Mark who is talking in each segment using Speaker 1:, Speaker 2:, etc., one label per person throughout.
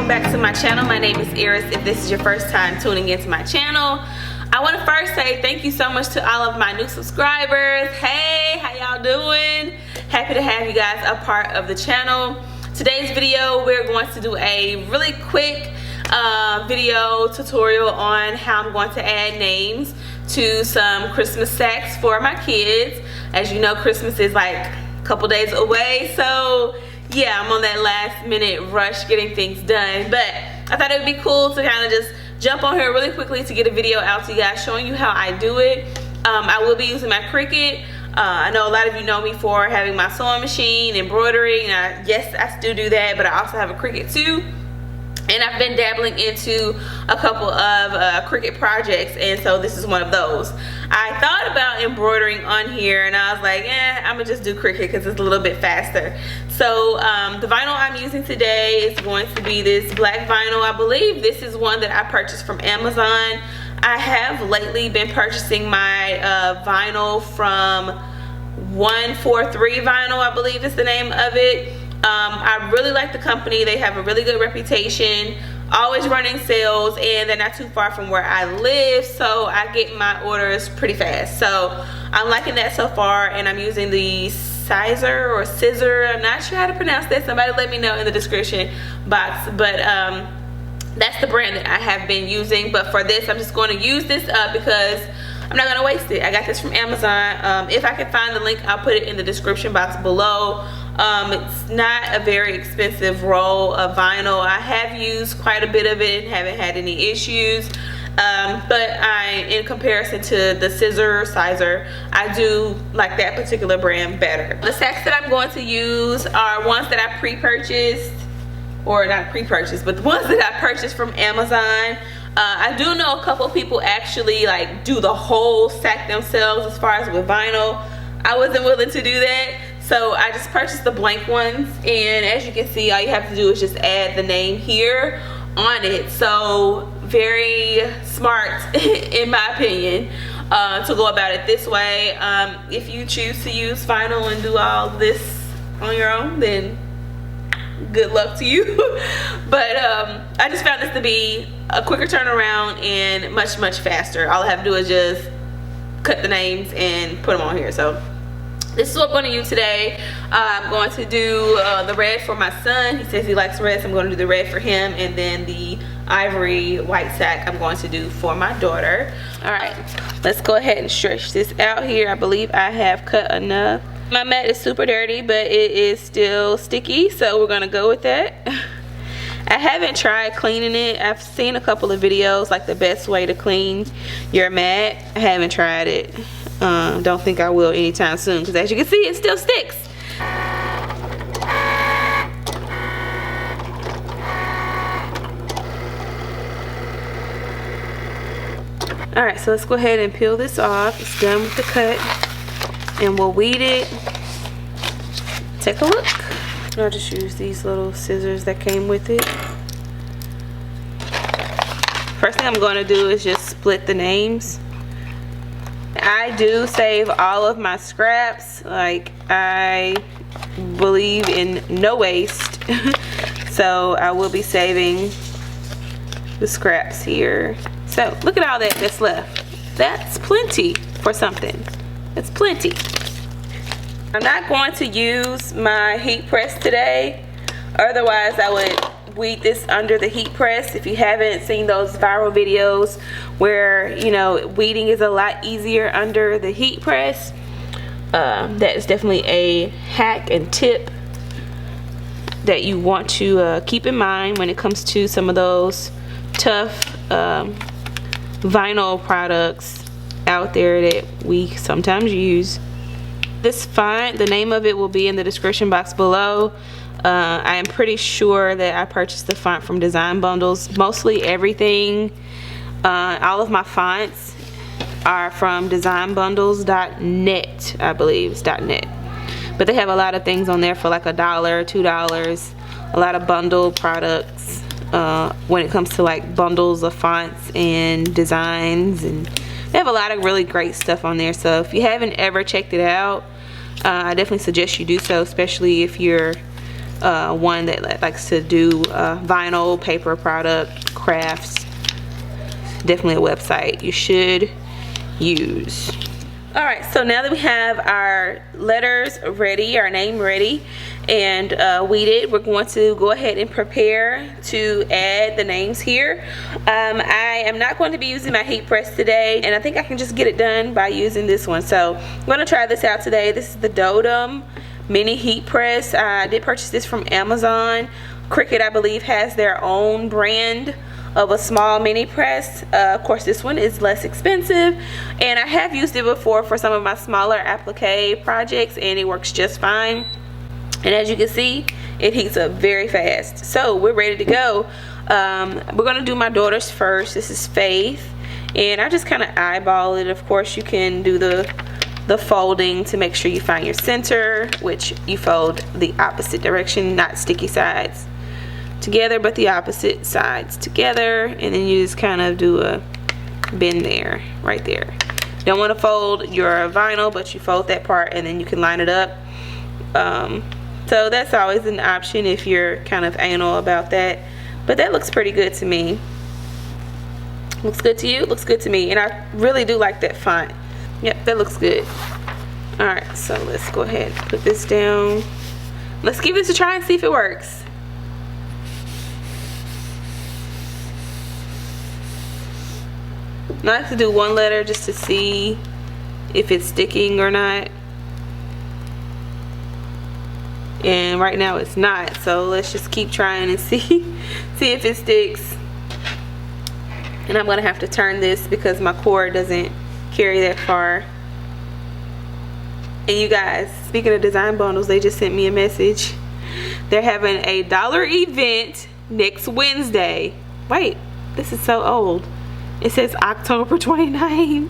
Speaker 1: welcome back to my channel. My name is Eris. If this is your first time tuning into my channel, I want to first say thank you so much to all of my new subscribers. Hey, how y'all doing? Happy to have you guys a part of the channel. Today's video, we're going to do a really quick video tutorial on how I'm going to add names to some Christmas sacks for my kids. As you know, Christmas is like a couple days away, so yeah, I'm on that last minute rush getting things done, but I thought it would be cool to kind of just jump on here really quickly to get a video out to you guys showing you how I do it. I will be using my Cricut. I know a lot of you know me for having my sewing machine, embroidery, and yes, I still do that, but I also have a Cricut too. And I've been dabbling into a couple of Cricut projects, and so this is one of those. I thought about embroidering on here, and I was like, I'm gonna just do Cricut because it's a little bit faster. So the vinyl I'm using today is going to be this black vinyl. I believe this is one that I purchased from Amazon. I have lately been purchasing my vinyl from 143 Vinyl, I believe is the name of it. I really like the company. They have a really good reputation, always running sales, and they're not too far from where I live, so I get my orders pretty fast. So I'm liking that so far, and I'm using the Scissor or Scissor. I'm not sure how to pronounce that. Somebody let me know in the description box, but that's the brand that I have been using. But for this, I'm just going to use this up because I'm not going to waste it. I got this from Amazon. If I can find the link, I'll put it in the description box below. It's not a very expensive roll of vinyl. I have used quite a bit of it and haven't had any issues. But in comparison to the Scissor, I do like that particular brand better. The sacks that I'm going to use are ones that I pre-purchased, or not pre-purchased, but the ones that I purchased from Amazon. I do know a couple people actually like do the whole sack themselves as far as with vinyl. I wasn't willing to do that, so I just purchased the blank ones, and as you can see, all you have to do is just add the name here on it. So very smart in my opinion to go about it this way. If you choose to use vinyl and do all this on your own, then good luck to you. But I just found this to be a quicker turnaround and much faster. All I have to do is just cut the names and put them on here. So this is what I'm going to use today. I'm going to do the red for my son. He says he likes red, so I'm going to do the red for him, and then the ivory white sack I'm going to do for my daughter. Alright, let's go ahead and stretch this out here. I believe I have cut enough. My mat is super dirty, but it is still sticky, so we're going to go with that. I haven't tried cleaning it. I've seen a couple of videos, like the best way to clean your mat. I haven't tried it. Don't think I will anytime soon, because as you can see, it still sticks. Alright, so let's go ahead and peel this off. It's done with the cut, and we'll weed it. Take a look. I'll just use these little scissors that came with it. First thing I'm going to do is just split the names. I do save all of my scraps. Like, I believe in no waste. So I will be saving the scraps here. So look at all that's left. That's plenty for something. That's plenty. I'm not going to use my heat press today. Otherwise, I would weed this under the heat press. If you haven't seen those viral videos where, you know, weeding is a lot easier under the heat press, that is definitely a hack and tip that you want to keep in mind when it comes to some of those tough vinyl products out there that we sometimes use. This font, the name of it will be in the description box below. I am pretty sure that I purchased the font from Design Bundles. Mostly everything, all of my fonts are from designbundles.net, I believe it's .net. But they have a lot of things on there for like $1, $2, a lot of bundle products when it comes to like bundles of fonts and designs, and they have a lot of really great stuff on there. So if you haven't ever checked it out, I definitely suggest you do so, especially if you're one that likes to do vinyl, paper product, crafts. Definitely a website you should use. Alright, so now that we have our letters ready, our name ready, and weeded, we're going to go ahead and prepare to add the names here. I am not going to be using my heat press today, and I think I can just get it done by using this one. So I'm going to try this out today. This is the Dotem mini heat press. I did purchase this from Amazon. Cricut, I believe, has their own brand of a small mini press. Of course, this one is less expensive, and I have used it before for some of my smaller applique projects, and it works just fine. And as you can see, it heats up very fast. So we're ready to go. We're gonna do my daughter's first. This is Faith, and I just kind of eyeball it. Of course, you can do the folding to make sure you find your center, which you fold the opposite direction, not sticky sides together, but the opposite sides together, and then you just kind of do a bend there, right there. You don't want to fold your vinyl, but you fold that part and then you can line it up. So that's always an option if you're kind of anal about that, but that looks pretty good to me. Looks good to you? Looks good to me, and I really do like that font. Yep, that looks good. Alright, so let's go ahead and put this down. Let's give this a try and see if it works. I like to do one letter just to see if it's sticking or not. And right now it's not, so let's just keep trying and see if it sticks. And I'm gonna have to turn this because my cord doesn't carry that far. And you guys, speaking of design bundles, they just sent me a message. They're having a $1 event next Wednesday. Wait, this is so old. It says October 29th.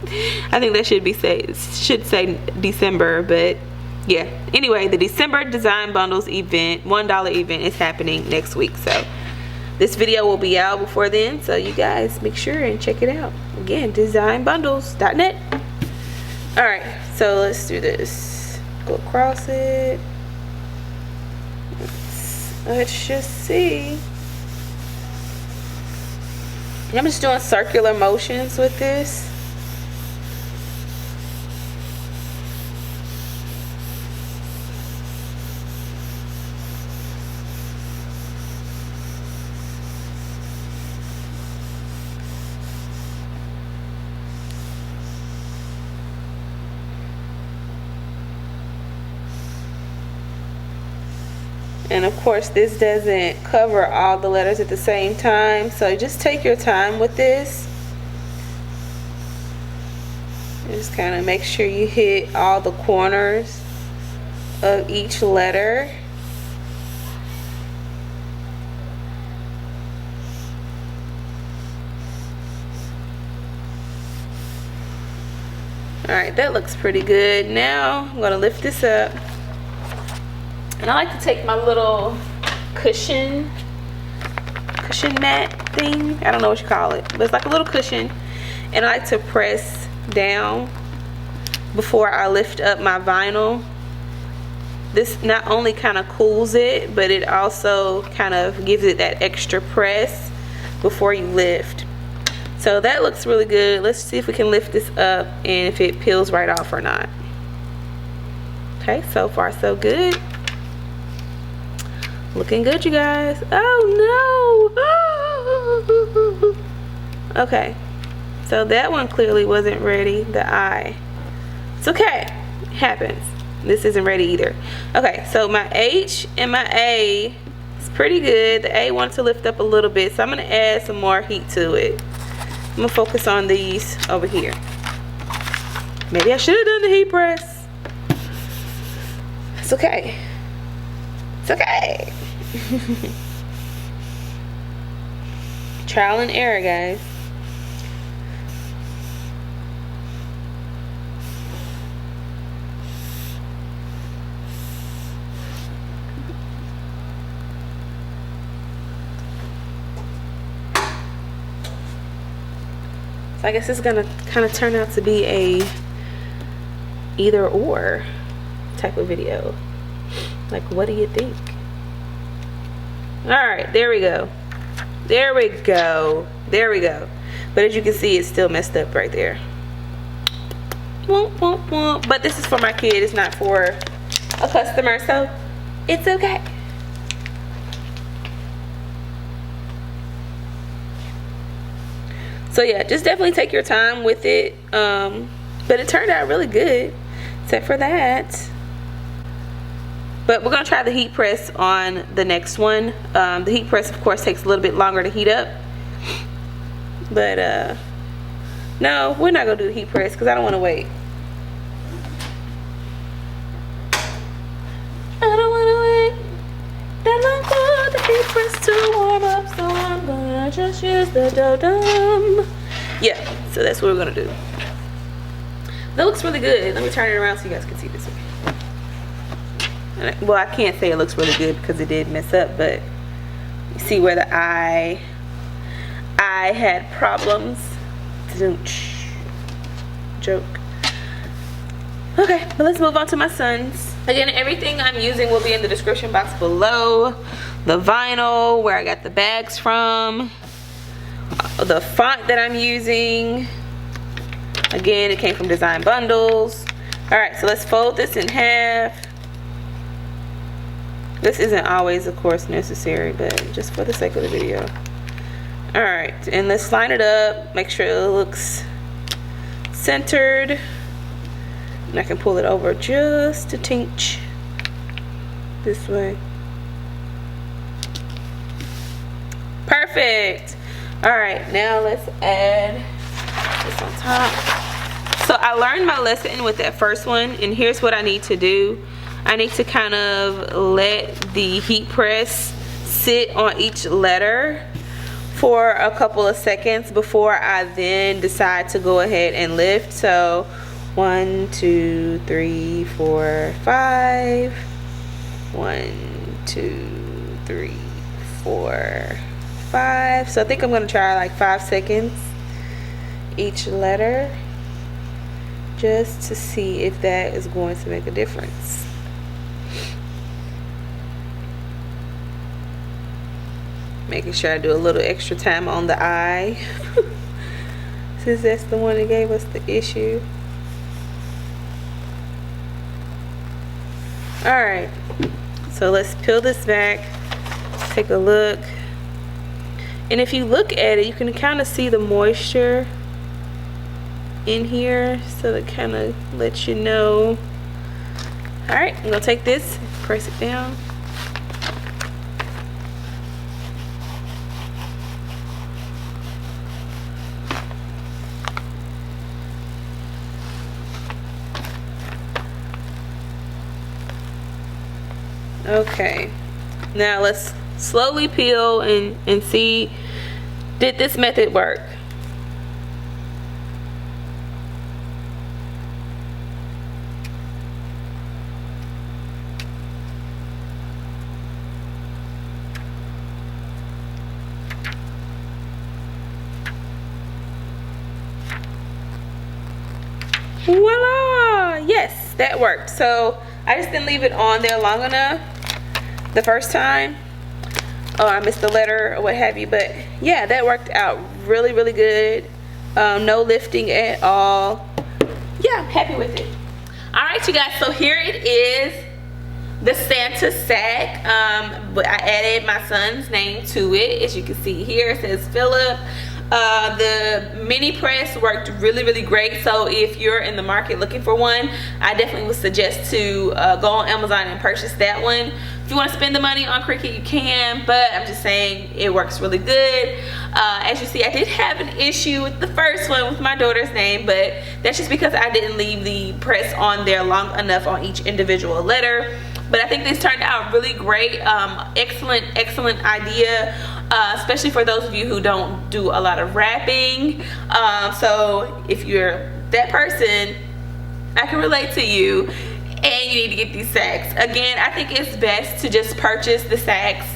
Speaker 1: I think that should say December, but yeah. Anyway, the December design bundles event, $1 event, is happening next week. So this video will be out before then, so you guys make sure and check it out. Again, designbundles.net. Alright, so let's do this. Go across it. Let's just see. I'm just doing circular motions with this. And of course, this doesn't cover all the letters at the same time, so just take your time with this. Just kind of make sure you hit all the corners of each letter. Alright, that looks pretty good. Now I'm going to lift this up. And I like to take my little cushion mat thing. I don't know what you call it, but it's like a little cushion. And I like to press down before I lift up my vinyl. This not only kind of cools it, but it also kind of gives it that extra press before you lift. So that looks really good. Let's see if we can lift this up and if it peels right off or not. Okay, so far so good. Looking good, you guys. Oh no! Okay, so that one clearly wasn't ready. The I. It's okay. It happens. This isn't ready either. Okay, so my H and my A is pretty good. The A wants to lift up a little bit, so I'm gonna add some more heat to it. I'm gonna focus on these over here. Maybe I should have done the heat press. It's okay. It's okay. Trial and error, guys. So I guess it's gonna kind of turn out to be a either or type of video. Like, what do you think? All right, there we go. There we go. There we go. But as you can see, it's still messed up right there. But this is for my kid. It's not for a customer, so it's okay. So yeah, just definitely take your time with it. But it turned out really good, except for that. But we're gonna try the heat press on the next one. The heat press, of course, takes a little bit longer to heat up. But no, we're not gonna do the heat press because I don't want to wait. I don't want to wait that long for the heat press to warm up, so I'm gonna just use the dough. Yeah, so that's what we're gonna do. That looks really good. Let me turn it around so you guys can see this way. Well, I can't say it looks really good because it did mess up, but you see where the eye had problems. Joke. Okay, but let's move on to my son's. Again, everything I'm using will be in the description box below. The vinyl, where I got the bags from, the font that I'm using. Again, it came from Design Bundles. All right, so let's fold this in half. This isn't always, of course, necessary, but just for the sake of the video. All right, and let's line it up. Make sure it looks centered. And I can pull it over just a tinch this way. Perfect. All right, now let's add this on top. So I learned my lesson with that first one, and here's what I need to do. I need to kind of let the heat press sit on each letter for a couple of seconds before I then decide to go ahead and lift. So 1, 2, 3, 4, 5. 1, 2, 3, 4, 5. So I think I'm gonna try like 5 seconds each letter, just to see if that is going to make a difference. Making sure I do a little extra time on the eye since that's the one that gave us the issue. Alright, so let's peel this back, take a look, and if you look at it, you can kind of see the moisture in here, so that kind of lets you know. Alright, I'm gonna take this, press it down. Okay, now let's slowly peel and see, did this method work? Voila! Yes, that worked. So I just didn't leave it on there long enough the first time. Oh, I missed the letter or what have you, but yeah, that worked out really, really good. No lifting at all. Yeah, I'm happy with it. All right, you guys, so here it is, the Santa sack. But I added my son's name to it. As you can see here, it says Philip. The mini press worked really, really great. So if you're in the market looking for one, I definitely would suggest to go on Amazon and purchase that one. If you want to spend the money on Cricut, you can, but I'm just saying it works really good. As you see, I did have an issue with the first one with my daughter's name, but that's just because I didn't leave the press on there long enough on each individual letter. But I think this turned out really great. Excellent idea, especially for those of you who don't do a lot of wrapping. So if you're that person, I can relate to you, and you need to get these sacks. Again, I think it's best to just purchase the sacks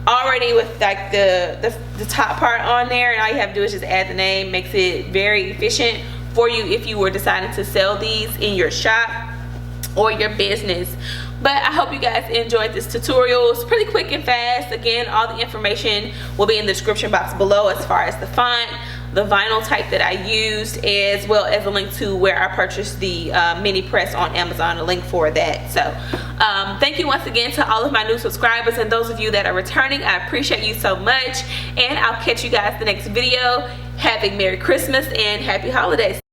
Speaker 1: already with like the top part on there, and all you have to do is just add the name. Makes it very efficient for you if you were deciding to sell these in your shop or your business. But I hope you guys enjoyed this tutorial. It's pretty quick and fast. Again, all the information will be in the description box below as far as the font, the vinyl type that I used, as well as a link to where I purchased the mini press on Amazon, a link for that. So thank you once again to all of my new subscribers, and those of you that are returning, I appreciate you so much, and I'll catch you guys the next video. Have a Merry Christmas and Happy Holidays.